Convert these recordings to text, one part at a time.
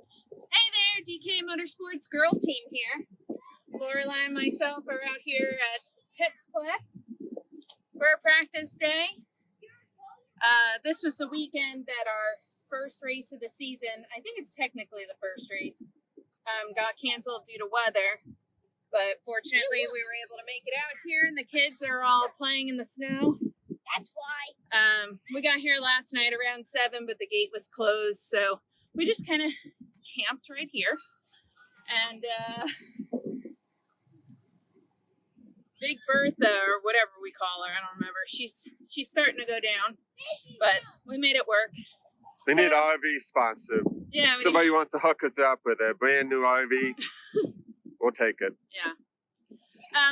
Hey there, DKA Motorsports girl team here. Lorelai and myself are out here at TexPlex for a practice day. This was the weekend that our first race of the season, I think it's technically the first race, got canceled due to weather. But fortunately, we were able to make it out here, and the kids are all playing in the snow. That's why. We got here last night around 7, but the gate was closed, so we just kind of camped right here. And Big Bertha, or whatever we call her, I don't remember. She's starting to go down, but we made it work. We need an RV sponsor. Yeah. Somebody wants to hook us up with a brand new RV. We'll take it. Yeah.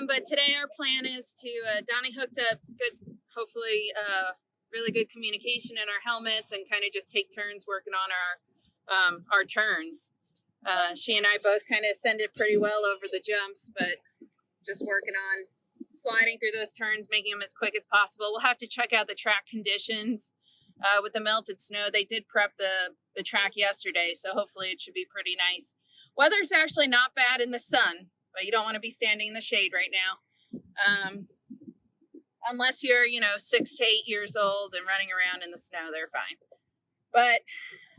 But today our plan is to, Donnie hooked up good, hopefully, really good communication in our helmets and kind of just take turns working on our turns. She and I both kind of send it pretty well over the jumps, but just working on sliding through those turns, making them as quick as possible. We'll have to check out the track conditions with the melted snow. They did prep the track yesterday, so hopefully it should be pretty nice. Weather's actually not bad in the sun, but you don't want to be standing in the shade right now. Unless you're, 6 to 8 years old and running around in the snow, they're fine. But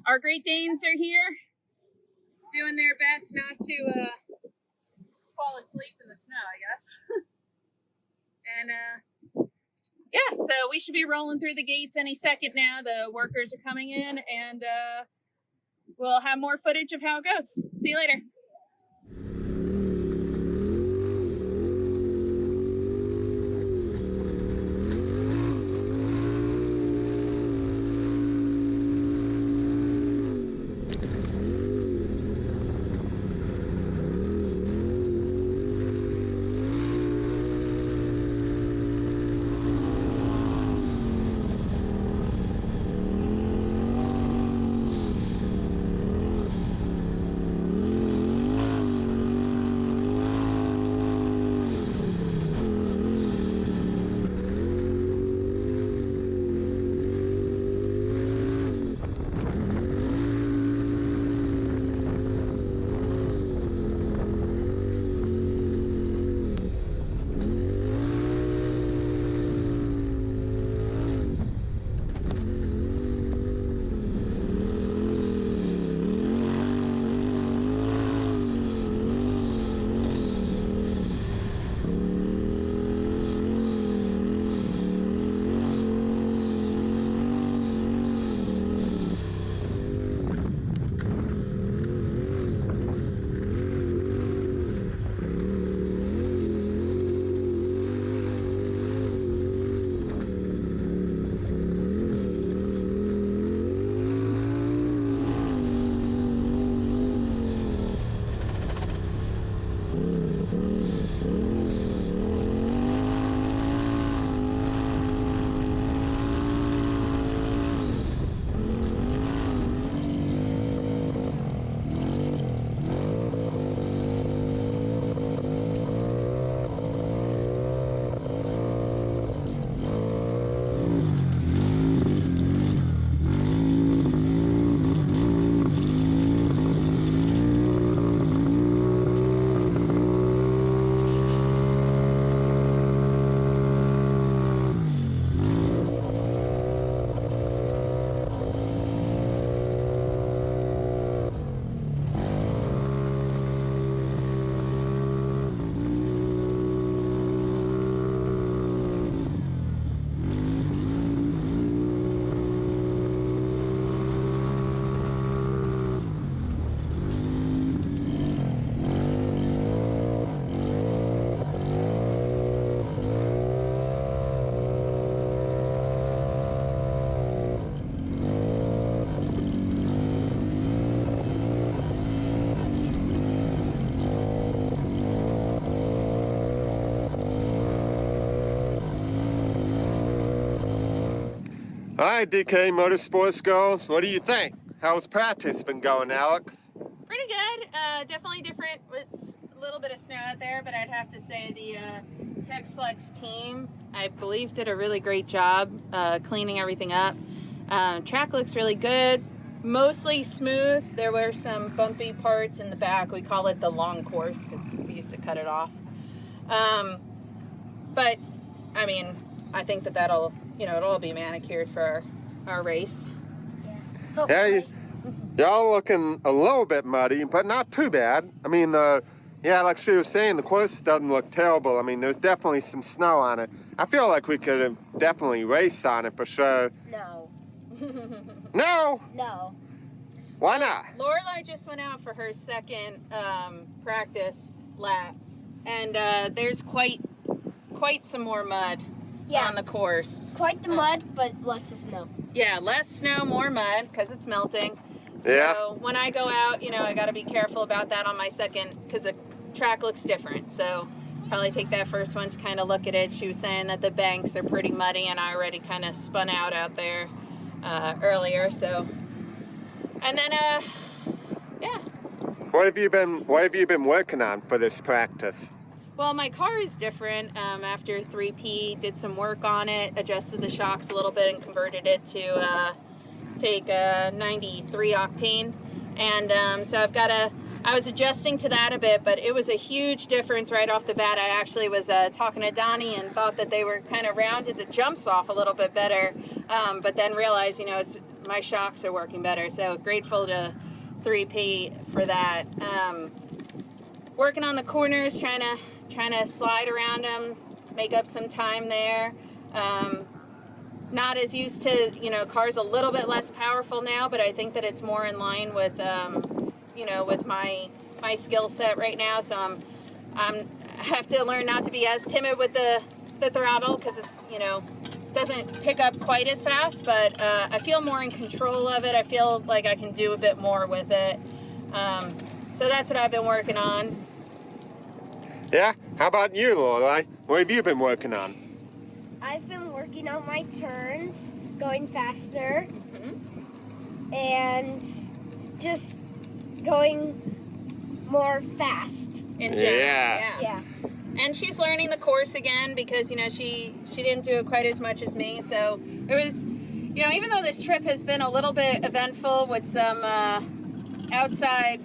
our Great Danes are here, doing their best not to fall asleep in the snow, I guess. And yeah, so we should be rolling through the gates any second now. The workers are coming in, and we'll have more footage of how it goes. See you later. All right, DK Motorsports girls, what do you think? How's practice been going, Alex? Pretty good. Definitely different with a little bit of snow out there, but I'd have to say the TexPlex team, I believe, did a really great job cleaning everything up. Track looks really good. mostly smooth. There were some bumpy parts in the back. We call it the long course because we used to cut it off. But I mean, I think that that'll, you know, it'll all be manicured for our race. Yeah, y'all looking a little bit muddy, but not too bad. I mean, yeah, like she was saying, the course doesn't look terrible. I mean, there's definitely some snow on it. I feel like we could have definitely raced on it for sure. No. No? No. Why not? Lorelai just went out for her second practice lap, and there's quite some more mud on the course. Quite the mud, but less the snow. Yeah, less snow, more mud, because it's melting. Yeah. So when I go out, you know, I got to be careful about that on my second, because the track looks different. So probably take that first one to kind of look at it. She was saying that the banks are pretty muddy, and I already kind of spun out there earlier. So, and then, yeah. What have you been working on for this practice? Well, my car is different. After 3P, did some work on it, adjusted the shocks a little bit, and converted it to take 93 octane. And so I was adjusting to that a bit, but it was a huge difference right off the bat. I actually was talking to Donnie and thought that they were kind of rounded the jumps off a little bit better, but then realized, you know, my shocks are working better. So grateful to 3P for that. Working on the corners, trying to slide around them, make up some time there. Not as used to, you know, cars a little bit less powerful now, but I think that it's more in line with, you know, with my skill set right now. So I have to learn not to be as timid with the throttle, because it's, you know, doesn't pick up quite as fast, but I feel more in control of it. I feel like I can do a bit more with it. So that's what I've been working on. Yeah? How about you, Lorelai? What have you been working on? I've been working on my turns, going faster, and just going more fast. In general, Yeah. And she's learning the course again, because, you know, she didn't do it quite as much as me. So it was, you know, even though this trip has been a little bit eventful with some outside,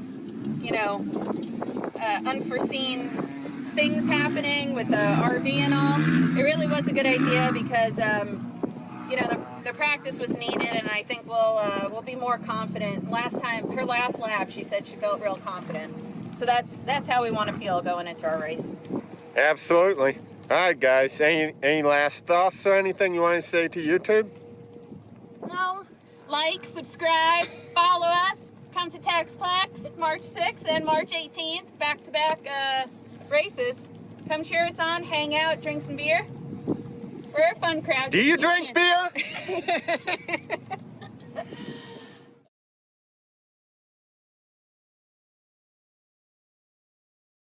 you know, unforeseen things happening with the RV and all, it really was a good idea, because you know, the practice was needed, and I think we'll be more confident. Her last lap, she said she felt real confident. So that's how we want to feel going into our race. Absolutely. All right, guys. Any last thoughts or anything you want to say to YouTube? No. Like, subscribe, follow us. Come to TexPlex March 6th and March 18th, back-to-back races. Come cheer us on, hang out, drink some beer. We're a fun crowd. Do you drink beer?